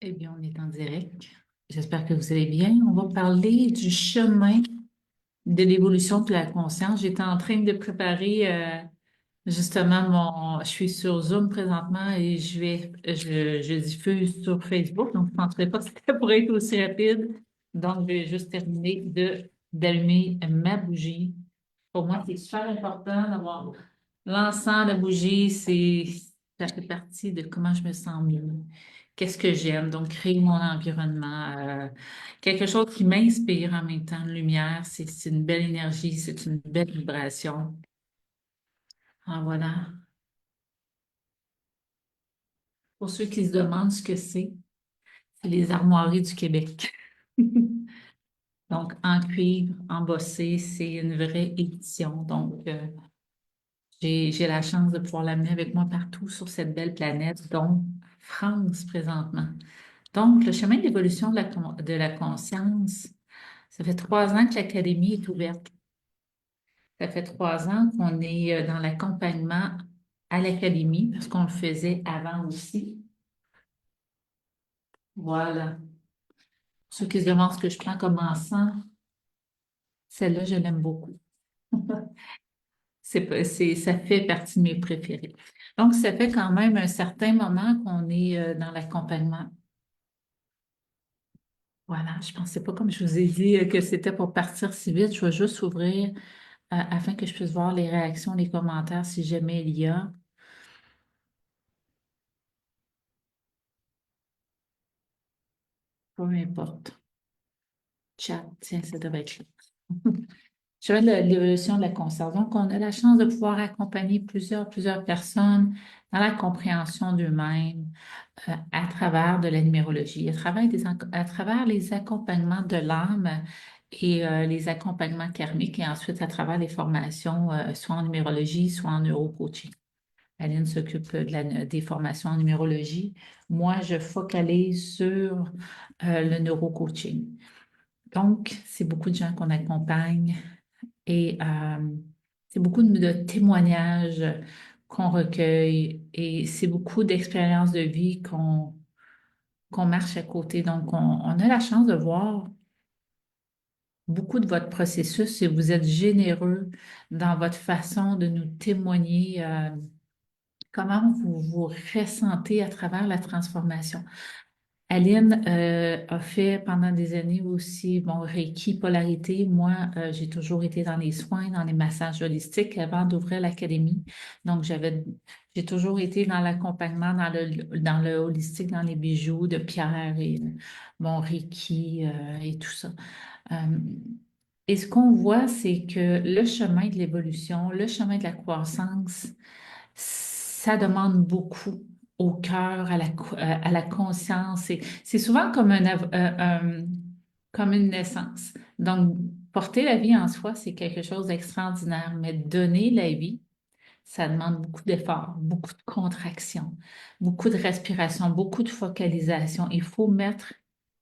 Eh bien, on est en direct. J'espère que vous allez bien. On va parler du chemin de l'évolution de la conscience. J'étais en train de préparer justement Je suis sur Zoom présentement et je diffuse sur Facebook. Donc, je ne penserais pas que ça pourrait être aussi rapide. Donc, je vais juste terminer d'allumer ma bougie. Pour moi, c'est super important d'avoir l'encens, la bougie, ça fait partie de comment je me sens mieux. Qu'est-ce que j'aime? Donc, créer mon environnement. Quelque chose qui m'inspire en même temps. Lumière, c'est une belle énergie, c'est une belle vibration. Ah, voilà. Pour ceux qui se demandent ce que c'est les armoiries du Québec. Donc, en cuivre, embossé, c'est une vraie édition. Donc, j'ai la chance de pouvoir l'amener avec moi partout sur cette belle planète, dont France présentement. Donc, le chemin d'évolution de la conscience, ça fait 3 ans que l'Académie est ouverte. Ça fait 3 ans qu'on est dans l'accompagnement à l'Académie, parce qu'on le faisait avant aussi. Voilà. Pour ceux qui se demandent ce que je prends comme encens, celle-là, je l'aime beaucoup. Ça fait partie de mes préférés. Donc, ça fait quand même un certain moment qu'on est dans l'accompagnement. Voilà, je pensais pas, comme je vous ai dit, que c'était pour partir si vite. Je vais juste ouvrir afin que je puisse voir les réactions, les commentaires, si jamais il y a. Peu importe. Chat, tiens, ça devrait être là. Je vais de l'évolution de la conscience. Donc, on a la chance de pouvoir accompagner plusieurs personnes dans la compréhension d'eux-mêmes à travers de la numérologie, à travers les accompagnements de l'âme et les accompagnements karmiques et ensuite à travers les formations, soit en numérologie, soit en neurocoaching. Aline s'occupe des formations en numérologie. Moi, je focalise sur le neurocoaching. Donc, c'est beaucoup de gens qu'on accompagne et c'est beaucoup de témoignages qu'on recueille et c'est beaucoup d'expériences de vie qu'on marche à côté. Donc, on a la chance de voir beaucoup de votre processus et vous êtes généreux dans votre façon de nous témoigner comment vous vous ressentez à travers la transformation. Aline a fait pendant des années aussi bon Reiki, polarité. Moi, j'ai toujours été dans les soins, dans les massages holistiques avant d'ouvrir l'académie. Donc, j'ai toujours été dans l'accompagnement, dans le holistique, dans les bijoux de pierre et bon Reiki et tout ça. Euh, et ce qu'on voit, c'est que le chemin de l'évolution, le chemin de la croissance, ça demande beaucoup au cœur, à la conscience. C'est souvent comme comme une naissance. Donc, porter la vie en soi, c'est quelque chose d'extraordinaire, mais donner la vie, ça demande beaucoup d'efforts, beaucoup de contraction, beaucoup de respiration, beaucoup de focalisation. Il faut mettre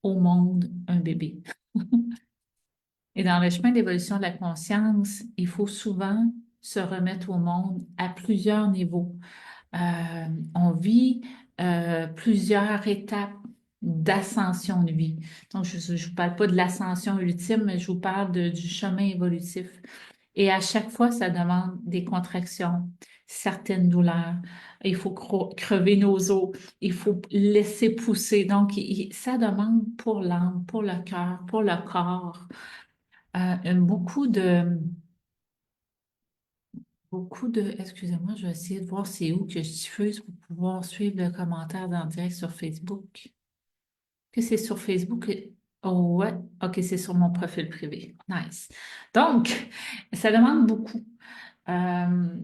au monde un bébé. Et dans le chemin d'évolution de la conscience, il faut souvent se remettre au monde à plusieurs niveaux. On vit plusieurs étapes d'ascension de vie. Donc, je ne vous parle pas de l'ascension ultime, mais je vous parle du chemin évolutif. Et à chaque fois, ça demande des contractions, certaines douleurs. Il faut crever nos os, il faut laisser pousser. Donc, ça demande pour l'âme, pour le cœur, pour le corps, beaucoup excusez-moi, je vais essayer de voir c'est où que je diffuse pour pouvoir suivre le commentaire en direct sur Facebook. Que c'est sur Facebook? Oh ouais, ok, c'est sur mon profil privé. Nice. Donc, ça demande beaucoup. Euh,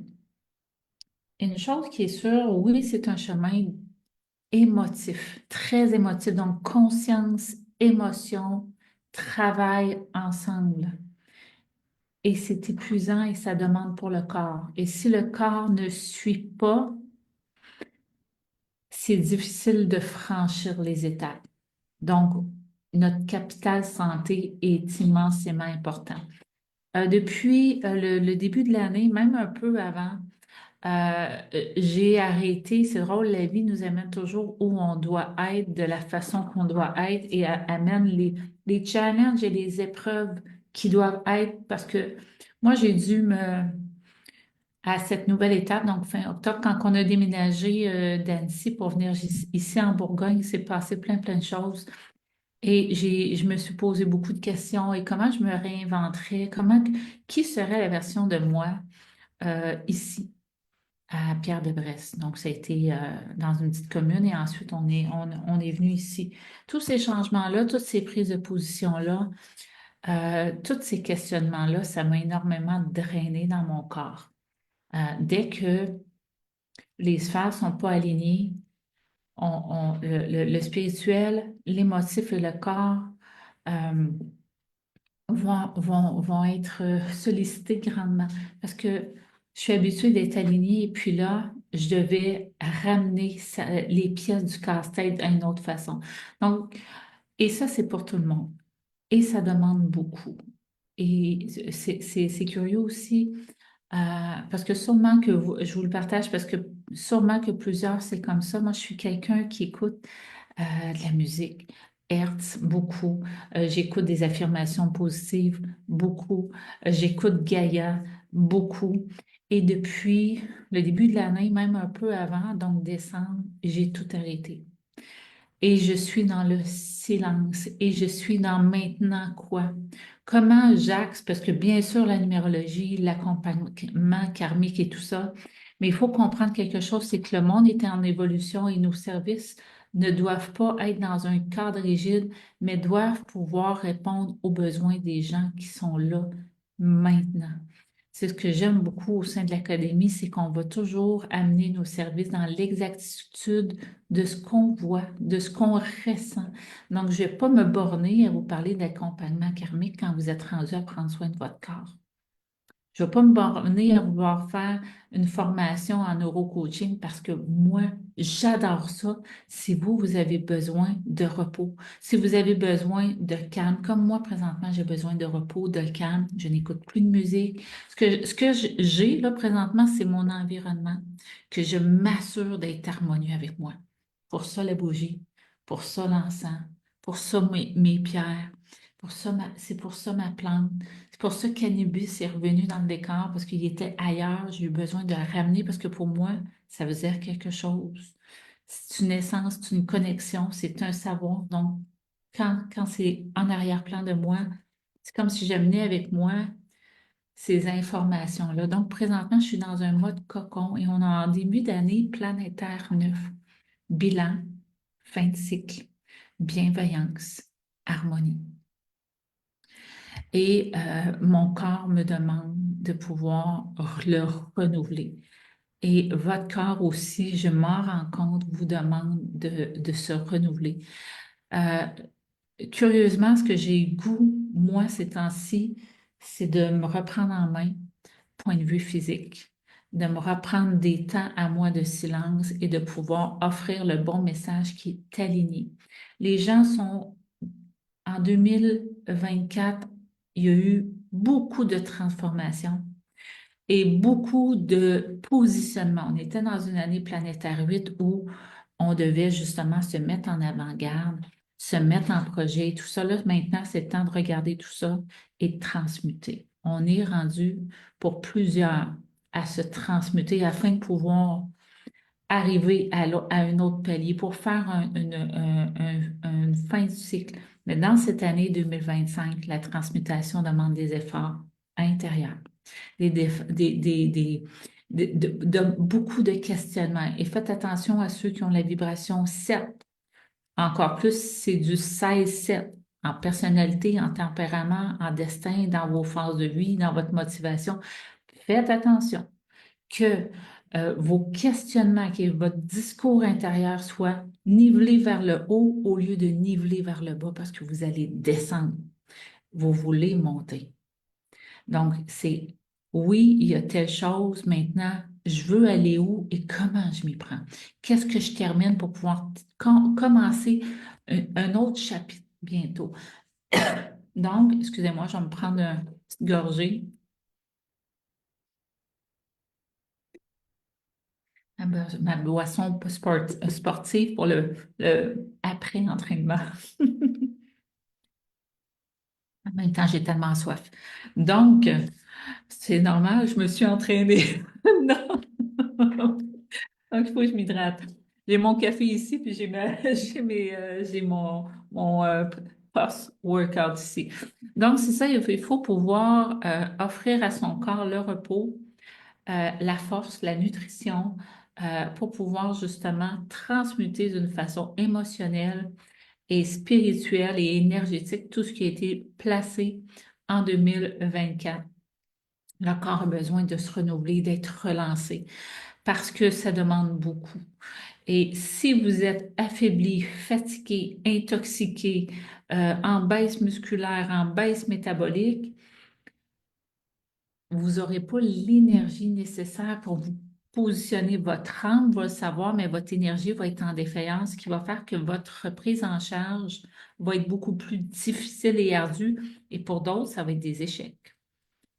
une chose qui est sûre, oui, c'est un chemin émotif, très émotif. Donc, conscience, émotion, travail ensemble. Et c'est épuisant et ça demande pour le corps. Et si le corps ne suit pas, c'est difficile de franchir les étapes. Donc, notre capital santé est immensément important. Depuis le début de l'année, même un peu avant, j'ai arrêté. C'est drôle, la vie nous amène toujours où on doit être, de la façon qu'on doit être et amène les challenges et les épreuves qui doivent être parce que moi, j'ai dû à cette nouvelle étape, donc fin octobre, quand on a déménagé d'Annecy pour venir ici en Bourgogne, il s'est passé plein de choses. Et je me suis posé beaucoup de questions et comment je me réinventerais, qui serait la version de moi ici à Pierre-de-Bresse. Donc, ça a été dans une petite commune et ensuite on est venu ici. Tous ces changements-là, toutes ces prises de position-là, tous ces questionnements-là, ça m'a énormément drainé dans mon corps. Dès que les sphères sont pas alignées, le spirituel, l'émotif et le corps euh, vont être sollicités grandement parce que je suis habituée d'être alignée et puis là, je devais ramener les pièces du casse-tête d'une autre façon. Donc, et ça, c'est pour tout le monde. Et ça demande beaucoup. Et c'est curieux aussi, parce que sûrement que je vous le partage, parce que sûrement que plusieurs, c'est comme ça. Moi, je suis quelqu'un qui écoute de la musique, Hertz, beaucoup. J'écoute des affirmations positives, beaucoup. J'écoute Gaïa, beaucoup. Et depuis le début de l'année, même un peu avant, donc décembre, j'ai tout arrêté. Et je suis dans le silence et je suis dans maintenant quoi? Comment j'axe, parce que bien sûr la numérologie, l'accompagnement karmique et tout ça, mais il faut comprendre quelque chose, c'est que le monde est en évolution et nos services ne doivent pas être dans un cadre rigide, mais doivent pouvoir répondre aux besoins des gens qui sont là maintenant. C'est ce que j'aime beaucoup au sein de l'académie, c'est qu'on va toujours amener nos services dans l'exactitude de ce qu'on voit, de ce qu'on ressent. Donc, je ne vais pas me borner à vous parler d'accompagnement karmique quand vous êtes rendu à prendre soin de votre corps. Je ne vais pas me borner à vouloir faire une formation en neurocoaching parce que moi, j'adore ça. Si vous, vous avez besoin de repos, si vous avez besoin de calme, comme moi présentement, j'ai besoin de repos, de calme, je n'écoute plus de musique. Ce que j'ai là présentement, c'est mon environnement, que je m'assure d'être harmonieux avec moi. Pour ça, la bougie, pour ça, l'encens, pour ça, mes pierres, c'est pour ça ma plante. C'est pour ça qu'Anubis est revenu dans le décor, parce qu'il était ailleurs. J'ai eu besoin de le ramener parce que pour moi, ça veut dire quelque chose. C'est une essence, c'est une connexion, c'est un savoir. Donc, quand c'est en arrière-plan de moi, c'est comme si j'amenais avec moi ces informations-là. Donc, présentement, je suis dans un mode cocon et on est en début d'année planétaire neuf. Bilan, fin de cycle, bienveillance, harmonie. Et mon corps me demande de pouvoir le renouveler. Et votre corps aussi, je m'en rends compte, vous demande de se renouveler. Euh, Curieusement, ce que j'ai eu goût, moi, ces temps-ci, c'est de me reprendre en main, point de vue physique, de me reprendre des temps à moi de silence et de pouvoir offrir le bon message qui est aligné. Les gens sont en 2024, il y a eu beaucoup de transformations et beaucoup de positionnement. On était dans une année planétaire 8 où on devait justement se mettre en avant-garde, se mettre en projet. Tout ça, là, maintenant, c'est le temps de regarder tout ça et de transmuter. On est rendu pour plusieurs à se transmuter afin de pouvoir arriver à un autre palier pour faire une fin de cycle. Mais dans cette année 2025, la transmutation demande des efforts intérieurs, beaucoup de questionnements. Et faites attention à ceux qui ont la vibration 7. Encore plus, c'est du 16-7 en personnalité, en tempérament, en destin, dans vos forces de vie, dans votre motivation. Faites attention que vos questionnements, que votre discours intérieur soit nivelé vers le haut au lieu de niveler vers le bas parce que vous allez descendre. Vous voulez monter. Donc, c'est oui, il y a telle chose, maintenant, je veux aller où et comment je m'y prends? Qu'est-ce que je termine pour pouvoir commencer un autre chapitre bientôt? Donc, excusez-moi, je vais me prendre une petite gorgée. Ma boisson sportive pour le après-entraînement. En même temps, j'ai tellement soif. Donc, c'est normal, je me suis entraînée. Non. Donc, il faut que je m'hydrate. J'ai mon café ici, puis j'ai mon post-workout ici. Donc, c'est ça, il faut pouvoir offrir à son corps le repos, la force, la nutrition, pour pouvoir justement transmuter d'une façon émotionnelle et spirituelle et énergétique tout ce qui a été placé en 2024. Le corps a besoin de se renouveler, d'être relancé parce que ça demande beaucoup. Et si vous êtes affaibli, fatigué, intoxiqué, en baisse musculaire, en baisse métabolique, vous n'aurez pas l'énergie nécessaire pour vous positionner. Votre âme va le savoir, mais votre énergie va être en défaillance, ce qui va faire que votre prise en charge va être beaucoup plus difficile et ardue. Et pour d'autres, ça va être des échecs.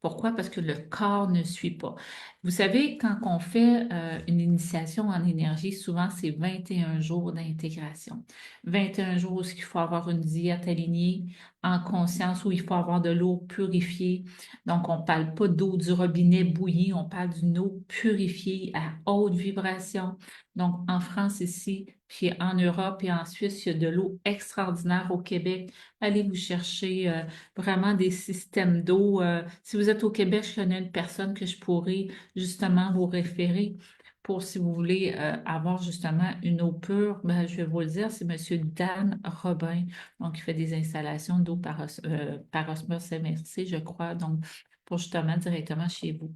Pourquoi? Parce que le corps ne suit pas. Vous savez, quand on fait une initiation en énergie, souvent c'est 21 jours d'intégration. 21 jours où il faut avoir une diète alignée, en conscience, où il faut avoir de l'eau purifiée. Donc, on ne parle pas d'eau du robinet bouillie, on parle d'une eau purifiée à haute vibration. Donc, en France ici, puis en Europe et en Suisse, il y a de l'eau extraordinaire au Québec. Allez vous chercher vraiment des systèmes d'eau. Si vous êtes au Québec, je connais une personne que je pourrais justement vous référer pour si vous voulez avoir justement une eau pure. Ben, je vais vous le dire, c'est Monsieur Dan Robin. Donc, il fait des installations d'eau par osmose MRC, je crois. Donc, pour justement directement chez vous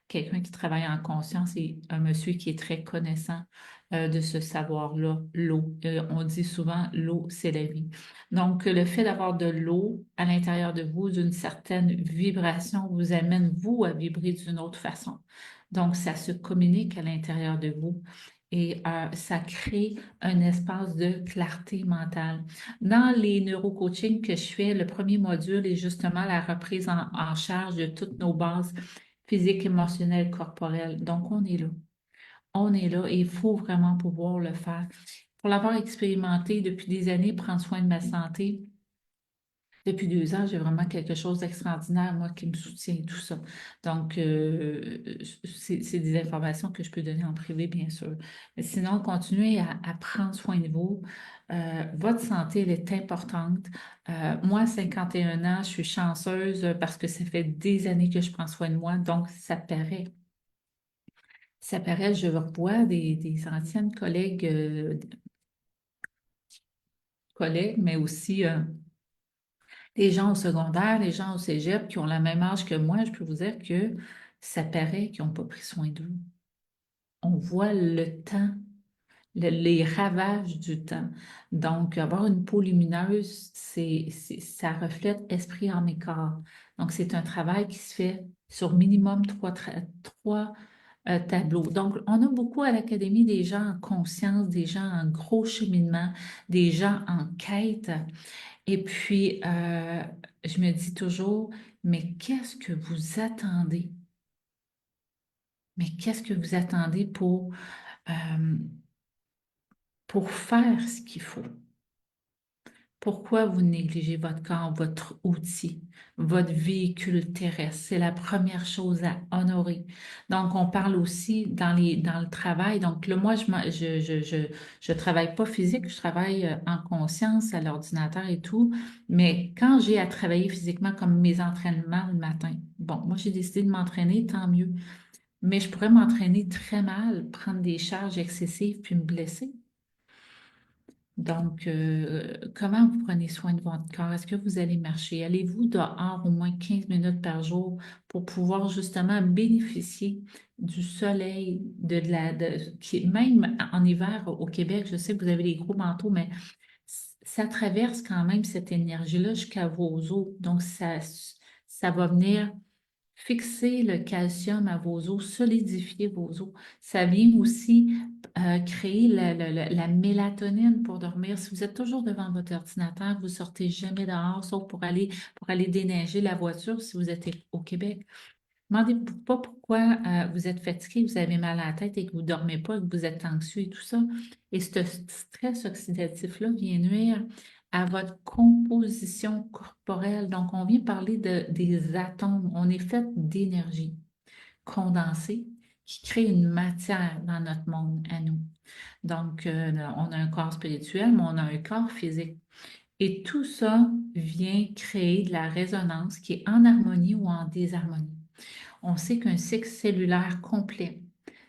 quelqu'un qui travaille en conscience et un monsieur qui est très connaissant de ce savoir-là, l'eau. On dit souvent l'eau, c'est la vie. Donc, le fait d'avoir de l'eau à l'intérieur de vous, d'une certaine vibration, vous amène, vous, à vibrer d'une autre façon. Donc, ça se communique à l'intérieur de vous et ça crée un espace de clarté mentale. Dans les neurocoachings que je fais, le premier module est justement la reprise en charge de toutes nos bases physique, émotionnel, corporel. Donc, on est là. On est là et il faut vraiment pouvoir le faire. Pour l'avoir expérimenté depuis des années, prendre soin de ma santé, depuis 2 ans, j'ai vraiment quelque chose d'extraordinaire, moi, qui me soutient et tout ça. Donc, c'est des informations que je peux donner en privé, bien sûr. Mais sinon, continuez à prendre soin de vous. Votre santé, elle est importante. Moi, 51 ans, je suis chanceuse parce que ça fait des années que je prends soin de moi, donc ça paraît. Ça paraît, je revois des anciennes collègues, mais aussi les gens au secondaire, les gens au cégep qui ont le même âge que moi. Je peux vous dire que ça paraît qu'ils n'ont pas pris soin d'eux. On voit le temps, les ravages du temps. Donc, avoir une peau lumineuse, ça reflète esprit, âme et corps. Donc, c'est un travail qui se fait sur minimum trois tableaux. Donc, on a beaucoup à l'Académie des gens en conscience, des gens en gros cheminement, des gens en quête. Et puis, je me dis toujours, mais qu'est-ce que vous attendez? Mais qu'est-ce que vous attendez euh, pour faire ce qu'il faut? Pourquoi vous négligez votre corps, votre outil, votre véhicule terrestre? C'est la première chose à honorer. Donc, on parle aussi dans le travail. Donc, là, moi, je travaille pas physique, je travaille en conscience à l'ordinateur et tout. Mais quand j'ai à travailler physiquement comme mes entraînements le matin, bon, moi, j'ai décidé de m'entraîner, tant mieux. Mais je pourrais m'entraîner très mal, prendre des charges excessives puis me blesser. Donc, comment vous prenez soin de votre corps? Est-ce que vous allez marcher? Allez-vous dehors au moins 15 minutes par jour pour pouvoir justement bénéficier du soleil, même en hiver au Québec, je sais que vous avez les gros manteaux, mais ça traverse quand même cette énergie-là jusqu'à vos os. Donc, ça va venir fixer le calcium à vos os, solidifier vos os. Ça vient aussi créer la mélatonine pour dormir. Si vous êtes toujours devant votre ordinateur, vous sortez jamais dehors, sauf pour aller déneiger la voiture si vous êtes au Québec. Demandez-vous pas pourquoi vous êtes fatigué, vous avez mal à la tête et que vous ne dormez pas, et que vous êtes anxieux et tout ça. Et ce stress oxydatif-là vient nuire à votre composition corporelle. Donc, on vient parler des atomes. On est fait d'énergie condensée qui crée une matière dans notre monde à nous. Donc, on a un corps spirituel, mais on a un corps physique. Et tout ça vient créer de la résonance qui est en harmonie ou en désharmonie. On sait qu'un cycle cellulaire complet,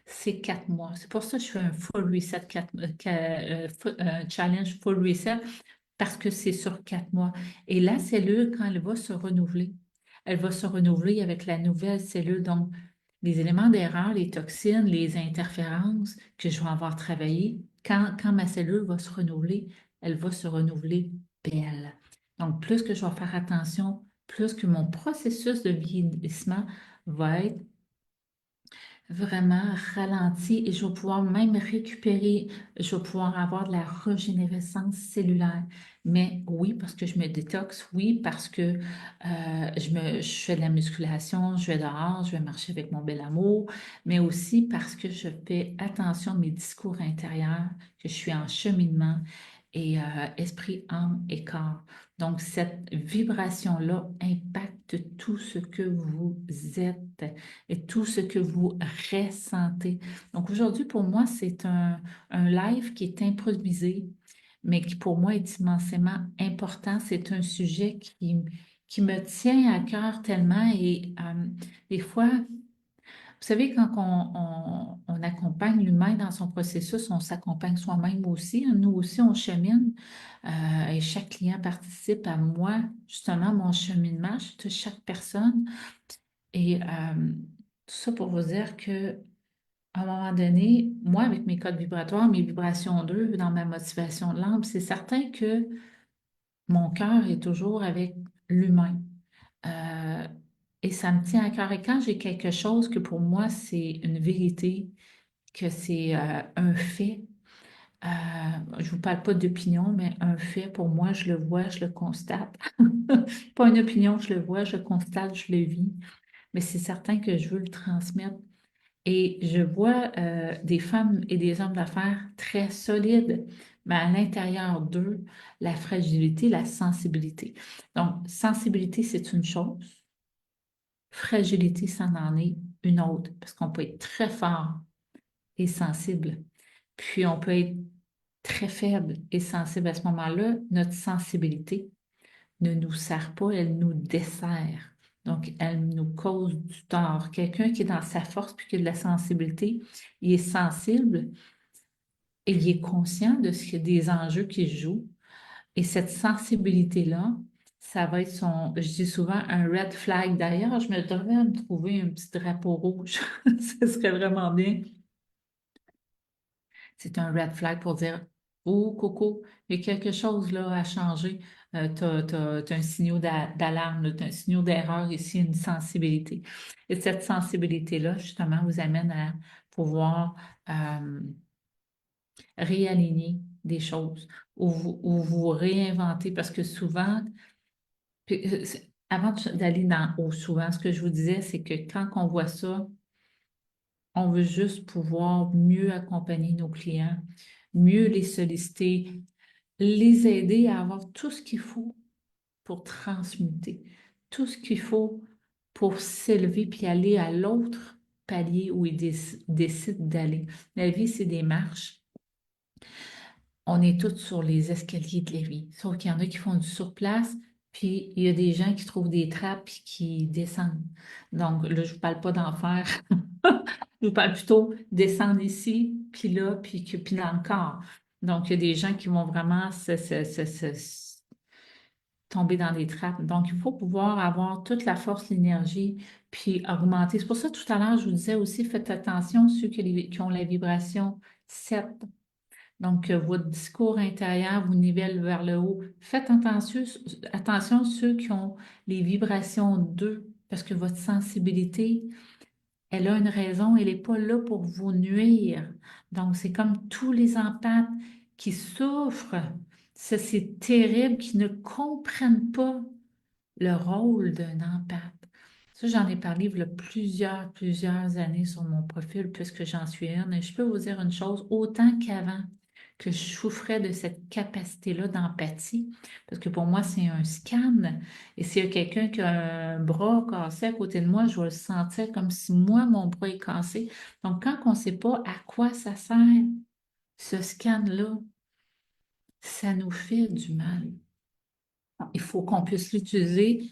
c'est 4 mois. C'est pour ça que je fais un full reset, challenge full reset, parce que c'est sur 4 mois. Et la cellule, quand elle va se renouveler avec la nouvelle cellule. Donc, les éléments d'erreur, les toxines, les interférences que je vais avoir travaillées, quand ma cellule va se renouveler, elle va se renouveler belle. Donc, plus que je vais faire attention, plus que mon processus de vieillissement va être vraiment ralenti et je vais pouvoir même récupérer, je vais pouvoir avoir de la régénérescence cellulaire. Mais oui, parce que je me détoxe, oui, parce que je fais de la musculation, je vais dehors, je vais marcher avec mon bel amour, mais aussi parce que je fais attention à mes discours intérieurs, que je suis en cheminement et esprit, âme et corps. Donc, cette vibration-là impacte tout ce que vous êtes et tout ce que vous ressentez. Donc aujourd'hui, pour moi, c'est un live qui est improvisé, mais qui pour moi est immensément important. C'est un sujet qui me tient à cœur tellement et des fois, vous savez, quand on accompagne l'humain dans son processus, on s'accompagne soi-même aussi, hein. Nous aussi, on chemine et chaque client participe à moi, justement, mon cheminement, chaque personne. Et tout ça pour vous dire que à un moment donné, moi, avec mes codes vibratoires, mes vibrations 2 dans ma motivation de l'âme, c'est certain que mon cœur est toujours avec l'humain. Euh, et ça me tient à cœur. Et quand j'ai quelque chose que pour moi, c'est une vérité, que c'est un fait, je ne vous parle pas d'opinion, mais un fait, pour moi, je le vois, je le constate. Pas une opinion, je le vois, je le constate, je le vis. Mais c'est certain que je veux le transmettre. Et je vois des femmes et des hommes d'affaires très solides, mais à l'intérieur d'eux, la fragilité, la sensibilité. Donc, sensibilité, c'est une chose. Fragilité, ça en est une autre, parce qu'on peut être très fort et sensible. Puis, on peut être très faible et sensible. À ce moment-là, notre sensibilité ne nous sert pas, elle nous dessert. Donc, elle nous cause du tort. Quelqu'un qui est dans sa force puis qui a de la sensibilité, il est sensible et il est conscient de ce qu'il y a des enjeux qu'il joue. Et cette sensibilité-là, ça va être son, je dis souvent, un red flag. D'ailleurs, je me devrais me trouver un petit drapeau rouge. Ce serait vraiment bien. C'est un red flag pour dire, oh, Coco, il y a quelque chose là à changer. Tu as, un signal d'alarme, tu as un signal d'erreur ici, une sensibilité. Et cette sensibilité-là, justement, vous amène à pouvoir euh, réaligner des choses ou vous réinventer parce que souvent, avant d'aller dans haut, souvent, ce que je vous disais, c'est que quand on voit ça, on veut juste pouvoir mieux accompagner nos clients, mieux les solliciter, les aider à avoir tout ce qu'il faut pour transmuter, tout ce qu'il faut pour s'élever puis aller à l'autre palier où ils décident d'aller. La vie, c'est des marches. On est tous sur les escaliers de la vie, sauf qu'il y en a qui font du surplace, puis il y a des gens qui trouvent des trappes puis qui descendent. Donc là, je ne vous parle pas d'en faire. Je vous parle plutôt descendre ici, puis là, puis là encore. Donc, il y a des gens qui vont vraiment tomber dans des trappes. Donc, il faut pouvoir avoir toute la force, l'énergie, puis augmenter. C'est pour ça, tout à l'heure, je vous disais aussi, faites attention, ceux qui ont la vibration 7. Donc, votre discours intérieur vous nivelle vers le haut. Faites attention, attention ceux qui ont les vibrations 2, parce que votre sensibilité, elle a une raison, elle n'est pas là pour vous nuire. Donc, c'est comme tous les empathes qui souffrent. Ça, c'est terrible, qui ne comprennent pas le rôle d'un empathe. Ça, j'en ai parlé il y a plusieurs années sur mon profil, puisque j'en suis une. Et je peux vous dire une chose, autant qu'avant que je souffrais de cette capacité-là d'empathie, parce que pour moi, c'est un scan. Et s'il y a quelqu'un qui a un bras cassé à côté de moi, je vais le sentir comme si moi, mon bras est cassé. Donc, quand on ne sait pas à quoi ça sert, ce scan-là, ça nous fait du mal. Il faut qu'on puisse l'utiliser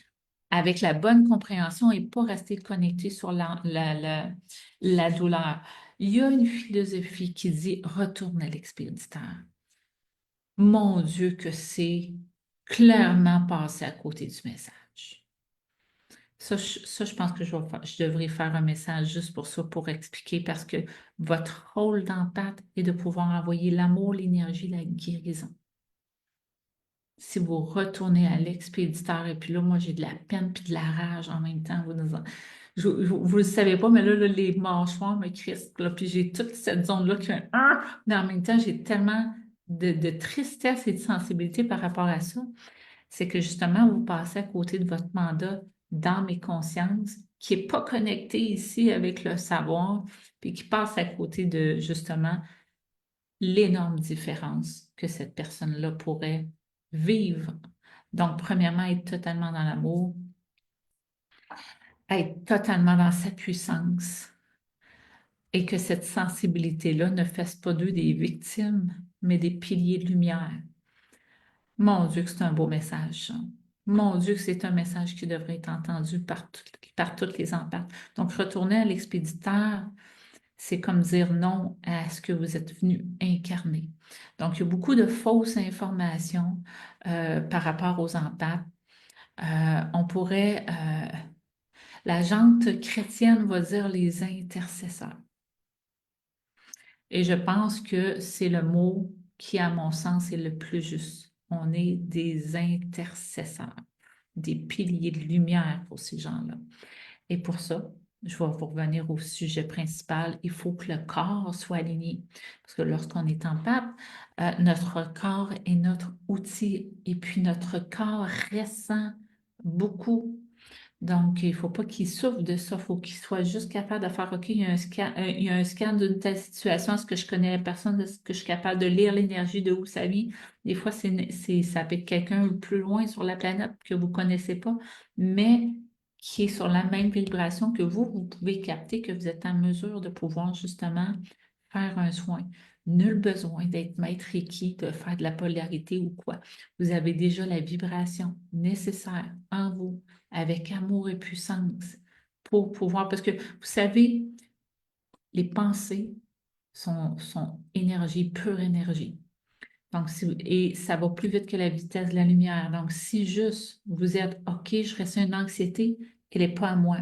avec la bonne compréhension et pas rester connecté sur la douleur. Il y a une philosophie qui dit retourne à l'expéditeur. Mon Dieu, que c'est clairement passé à côté du message. Ça, je pense que je devrais faire un message juste pour ça, pour expliquer, parce que votre rôle d'empathe est de pouvoir envoyer l'amour, l'énergie, la guérison. Si vous retournez à l'expéditeur, et puis là, moi, j'ai de la peine puis de la rage en même temps. Vous le savez pas, mais là, les mâchoires me crispent, là, puis j'ai toute cette zone-là qui fait un, mais en même temps, j'ai tellement de tristesse et de sensibilité par rapport à ça. C'est que justement, vous passez à côté de votre mandat d'âme et conscience, qui n'est pas connecté ici avec le savoir, puis qui passe à côté de justement l'énorme différence que cette personne-là pourrait vivre. Donc, premièrement, être totalement dans l'amour, être totalement dans sa puissance et que cette sensibilité-là ne fasse pas d'eux des victimes, mais des piliers de lumière. Mon Dieu, que c'est un beau message, ça. Mon Dieu, que c'est un message qui devrait être entendu par toutes les empathes. Donc, retourner à l'expéditeur, c'est comme dire non à ce que vous êtes venu incarner. Donc, il y a beaucoup de fausses informations par rapport aux empathes. On pourrait, la jante chrétienne va dire les intercesseurs. Et je pense que c'est le mot qui, à mon sens, est le plus juste. On est des intercesseurs, des piliers de lumière pour ces gens-là. Et pour ça, je vais vous revenir au sujet principal. Il faut que le corps soit aligné. Parce que lorsqu'on est en pape, notre corps est notre outil. Et puis notre corps ressent beaucoup. Donc, il ne faut pas qu'il souffre de ça. Il faut qu'il soit juste capable de faire, OK, il y a un scan d'une telle situation. Est-ce que je connais la personne? Est-ce que je suis capable de lire l'énergie de où ça vient? Des fois, ça peut être quelqu'un plus loin sur la planète que vous ne connaissez pas, mais qui est sur la même vibration que vous pouvez capter que vous êtes en mesure de pouvoir justement faire un soin. Nul besoin d'être maître Reiki, de faire de la polarité ou quoi. Vous avez déjà la vibration nécessaire en vous, avec amour et puissance, pour pouvoir, parce que vous savez, les pensées sont énergie, pure énergie. Donc, et ça va plus vite que la vitesse de la lumière. Donc, si juste vous êtes OK, je ressens une anxiété, elle n'est pas à moi.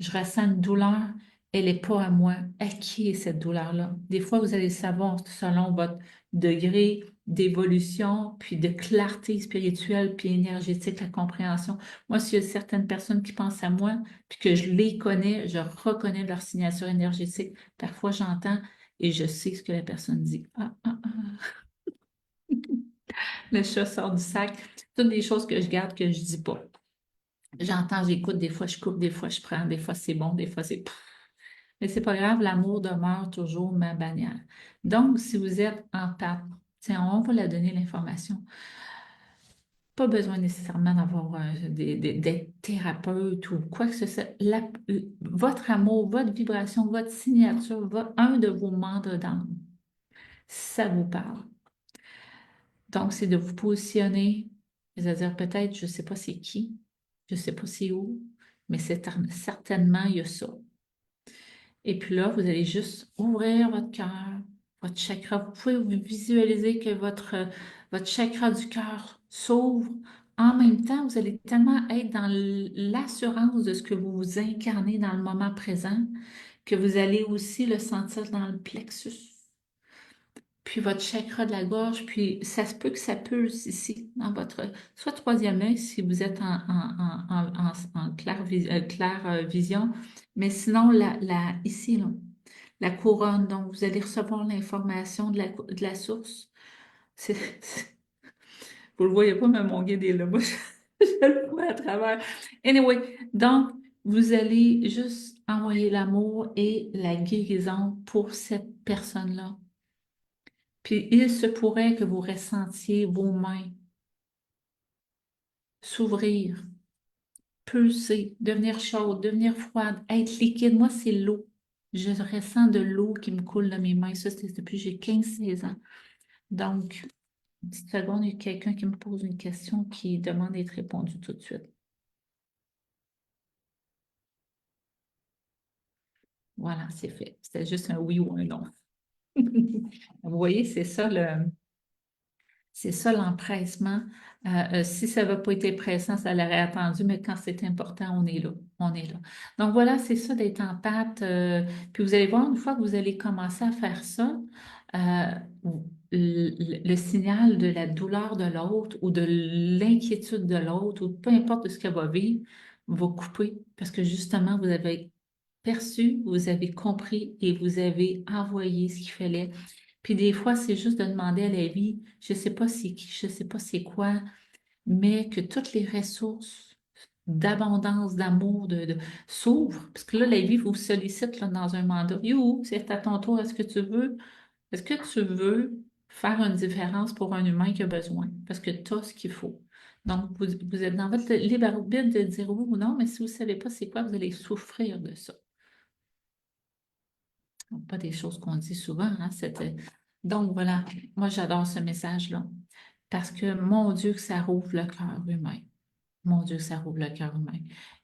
Je ressens une douleur, elle n'est pas à moi. À qui est cette douleur-là? Des fois, vous allez savoir selon votre degré d'évolution, puis de clarté spirituelle, puis énergétique, la compréhension. Moi, s'il y a certaines personnes qui pensent à moi, puis que je les connais, je reconnais leur signature énergétique. Parfois, j'entends et je sais ce que la personne dit. Ah, ah, ah. Le chat sort du sac. Toutes des choses que je garde que je dis pas. J'entends, j'écoute, des fois je coupe, des fois je prends, des fois c'est bon, des fois c'est... Mais c'est pas grave, l'amour demeure toujours ma bannière. Donc, si vous êtes en pape, tiens, on va la donner l'information. Pas besoin nécessairement d'avoir d'être thérapeute ou quoi que ce soit. Votre amour, votre vibration, votre signature, un de vos mandats d'âme, ça vous parle. Donc, c'est de vous positionner, c'est-à-dire peut-être, je ne sais pas c'est qui, je ne sais pas c'est où, mais certainement, il y a ça. Et puis là, vous allez juste ouvrir votre cœur, votre chakra. Vous pouvez vous visualiser que votre chakra du cœur s'ouvre. En même temps, vous allez tellement être dans l'assurance de ce que vous vous incarnez dans le moment présent que vous allez aussi le sentir dans le plexus, puis votre chakra de la gorge, puis ça se peut que ça pulse ici, dans votre, soit troisième œil, si vous êtes en claire vision, mais sinon, ici, là, la couronne, donc vous allez recevoir l'information de la source. Vous le voyez pas, mais mon guide est là, moi, je le vois à travers. Anyway, donc, Vous allez juste envoyer l'amour et la guérison pour cette personne-là. Puis il se pourrait que vous ressentiez vos mains s'ouvrir, pulser, devenir chaude, devenir froide, être liquide. Moi, c'est l'eau. Je ressens de l'eau qui me coule dans mes mains. Ça, c'est depuis que j'ai 15 16 ans. Donc, une petite seconde, il y a quelqu'un qui me pose une question qui demande d'être répondue tout de suite. Voilà, c'est fait. C'était juste un oui ou un non. Vous voyez, c'est ça l'empressement. Si ça n'avait pas été pressant, ça l'aurait attendu, mais quand c'est important, on est là. On est là. Donc voilà, c'est ça d'être en pâte. Puis vous allez voir, une fois que vous allez commencer à faire ça, euh, le signal de la douleur de l'autre ou de l'inquiétude de l'autre ou peu importe ce qu'elle va vivre, va couper parce que justement, vous avez perçu, vous avez compris et vous avez envoyé ce qu'il fallait. Puis des fois, c'est juste de demander à la vie, je sais pas c'est qui, je sais pas c'est quoi, mais que toutes les ressources d'abondance, d'amour, s'ouvrent. Parce que là, la vie vous sollicite là, dans un mandat. You, c'est à ton tour, est-ce que tu veux faire une différence pour un humain qui a besoin? Parce que tu as ce qu'il faut. Donc, vous êtes dans votre libre arbitre de dire oui ou non, mais si vous ne savez pas c'est quoi, vous allez souffrir de ça. Pas des choses qu'on dit souvent, hein, Donc voilà, moi j'adore ce message-là parce que mon Dieu que ça rouvre le cœur humain. Mon Dieu que ça rouvre le cœur humain.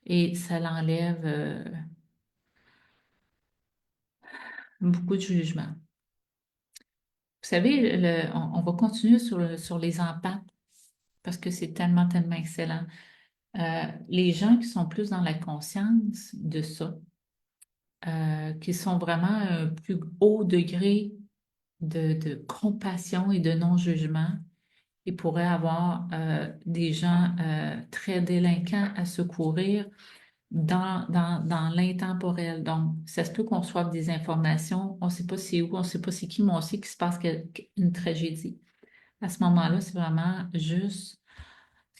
Et ça l'enlève beaucoup de jugement. Vous savez, on va continuer sur les empathes parce que c'est tellement, tellement excellent. Les gens qui sont plus dans la conscience de ça, qui sont vraiment à un plus haut degré de compassion et de non-jugement, il pourrait avoir des gens très délinquants à secourir dans l'intemporel. Donc, ça se peut qu'on reçoive des informations, on ne sait pas c'est où, on ne sait pas c'est qui, mais on sait qu'il se passe une tragédie. À ce moment-là, c'est vraiment juste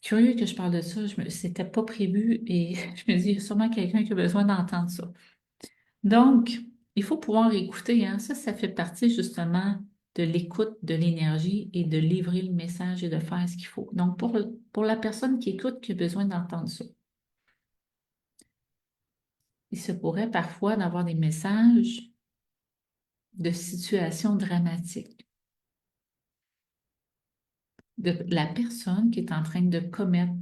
curieux que je parle de ça. C'était pas prévu et je me dis, il y a sûrement quelqu'un qui a besoin d'entendre ça. Donc, il faut pouvoir écouter, hein. Ça fait partie justement de l'écoute de l'énergie et de livrer le message et de faire ce qu'il faut. Donc, pour la personne qui écoute, qui a besoin d'entendre ça, il se pourrait parfois d'avoir des messages de situations dramatiques, de la personne qui est en train de commettre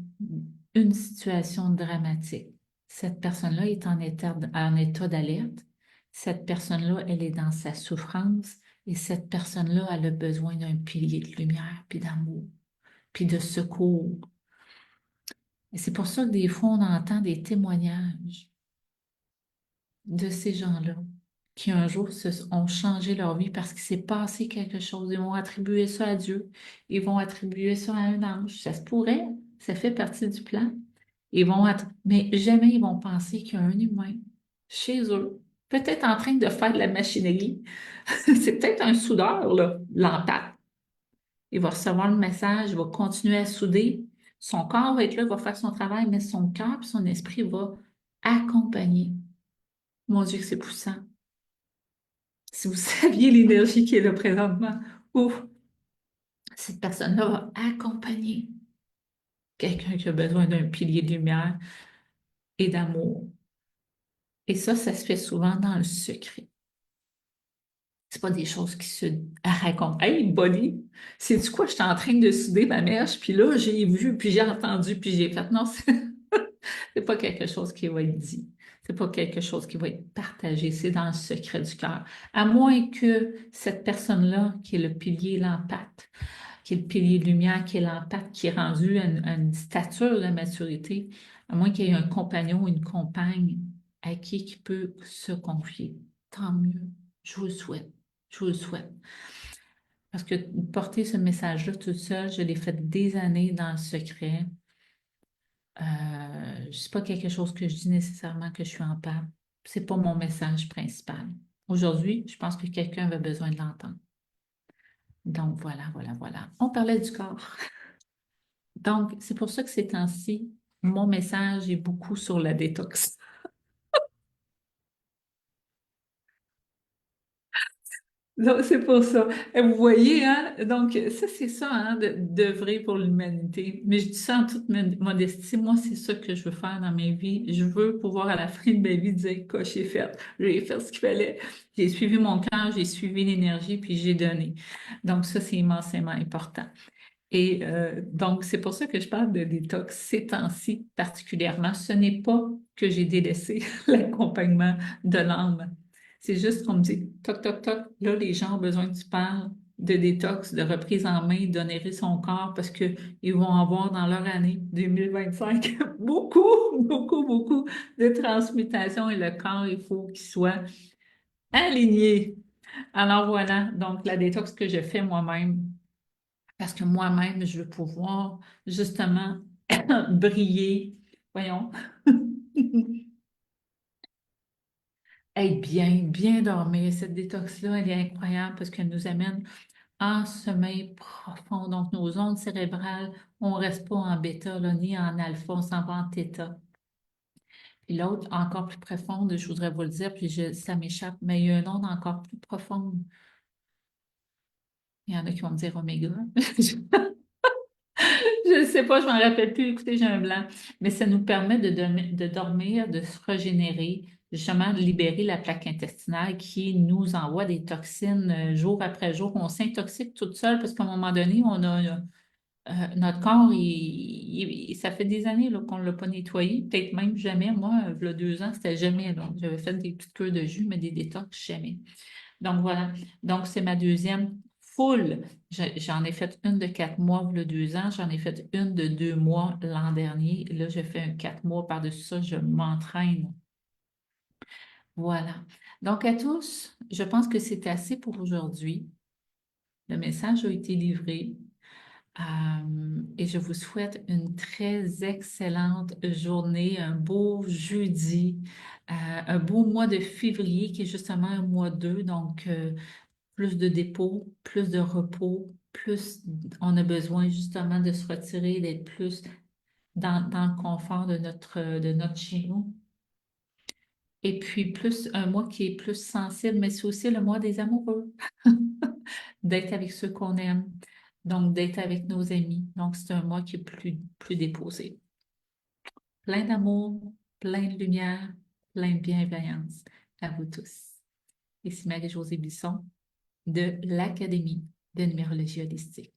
une situation dramatique. Cette personne-là est en état d'alerte. Cette personne-là, elle est dans sa souffrance et cette personne-là, elle a besoin d'un pilier de lumière, puis d'amour, puis de secours. Et c'est pour ça que des fois, on entend des témoignages de ces gens-là qui un jour ont changé leur vie parce qu'il s'est passé quelque chose. Ils vont attribuer ça à Dieu. Ils vont attribuer ça à un ange. Ça se pourrait, ça fait partie du plan. Mais jamais ils vont penser qu'il y a un humain chez eux, peut-être en train de faire de la machinerie. C'est peut-être un soudeur, là, l'empathe. Il va recevoir le message, il va continuer à souder. Son corps va être là, il va faire son travail, mais son cœur et son esprit va accompagner. Mon Dieu, que c'est puissant. Si vous saviez l'énergie qui est là présentement, ouf, cette personne-là va accompagner quelqu'un qui a besoin d'un pilier de lumière et d'amour. Et ça se fait souvent dans le secret. C'est pas des choses qui se racontent. Hey, Bonnie, c'est-tu quoi? J'étais en train de souder ma mèche, puis là, j'ai vu, puis j'ai entendu, puis j'ai fait. Non, c'est pas quelque chose qui va être dit. C'est pas quelque chose qui va être partagé. C'est dans le secret du cœur. À moins que cette personne-là, qui est le pilier, l'empathe, qui est le pilier de lumière, qui est l'empathe, qui est rendu à une stature de maturité, à moins qu'il y ait un compagnon ou une compagne à qui peut se confier. Tant mieux. Je vous le souhaite. Je vous le souhaite. Parce que porter ce message-là toute seule, je l'ai fait des années dans le secret. C'est pas quelque chose que je dis nécessairement que je suis en paix. C'est pas mon message principal. Aujourd'hui, je pense que quelqu'un avait besoin de l'entendre. Donc voilà, voilà, voilà. On parlait du corps. Donc, c'est pour ça que ces temps-ci, mon message est beaucoup sur la détox. Donc, c'est pour ça. Et vous voyez, hein? Donc, ça, c'est ça, hein, d'œuvrer pour l'humanité. Mais je dis ça en toute modestie. Moi, c'est ça que je veux faire dans ma vie. Je veux pouvoir, à la fin de ma vie, dire, coche, j'ai fait. J'ai fait ce qu'il fallait. J'ai suivi mon cœur, j'ai suivi l'énergie, puis j'ai donné. Donc, ça, c'est immensément important. Et donc, c'est pour ça que je parle de détox ces temps-ci particulièrement. Ce n'est pas que j'ai délaissé l'accompagnement de l'âme. C'est juste qu'on me dit, toc, toc, toc, là, les gens ont besoin que tu parles de détox, de reprise en main, d'honorer son corps parce qu'ils vont avoir dans leur année 2025 beaucoup, beaucoup, beaucoup de transmutation et le corps, il faut qu'il soit aligné. Alors voilà, donc la détox que je fais moi-même parce que moi-même, je veux pouvoir justement briller. Voyons. Être bien, bien dormir. Cette détox-là, elle est incroyable parce qu'elle nous amène en sommeil profond. Donc, nos ondes cérébrales, on ne reste pas en bêta, là, ni en alpha, on s'en va en θ. Puis l'autre, encore plus profonde, je voudrais vous le dire, puis ça m'échappe, mais il y a une onde encore plus profonde. Il y en a qui vont me dire oméga. Je ne sais pas, je m'en rappelle plus. Écoutez, j'ai un blanc. Mais ça nous permet de dormir, de se régénérer, justement de libérer la plaque intestinale qui nous envoie des toxines jour après jour. On s'intoxique toute seule parce qu'à un moment donné, on a notre corps, ça fait des années là, qu'on ne l'a pas nettoyé, peut-être même jamais. Moi, il y a 2 ans, c'était jamais. Là. J'avais fait des petites cures de jus, mais des détox, jamais. Donc voilà. Donc c'est ma deuxième full. J'en ai fait une de 4 mois il y a 2 ans. J'en ai fait une de 2 mois l'an dernier. Là, je fais un 4 mois par-dessus ça. Je m'entraîne. Voilà. Donc à tous, je pense que c'est assez pour aujourd'hui. Le message a été livré. Et je vous souhaite une très excellente journée, un beau jeudi, un beau mois de février qui est justement un mois 2, donc plus de dépôt, plus de repos, plus on a besoin justement de se retirer, d'être plus dans le confort de notre chez nous. Et puis plus un mois qui est plus sensible, mais c'est aussi le mois des amoureux, d'être avec ceux qu'on aime, donc d'être avec nos amis. Donc c'est un mois qui est plus déposé. Plein d'amour, plein de lumière, plein de bienveillance à vous tous. Ici Marie-Josée Bisson de l'Académie de numérologie holistique.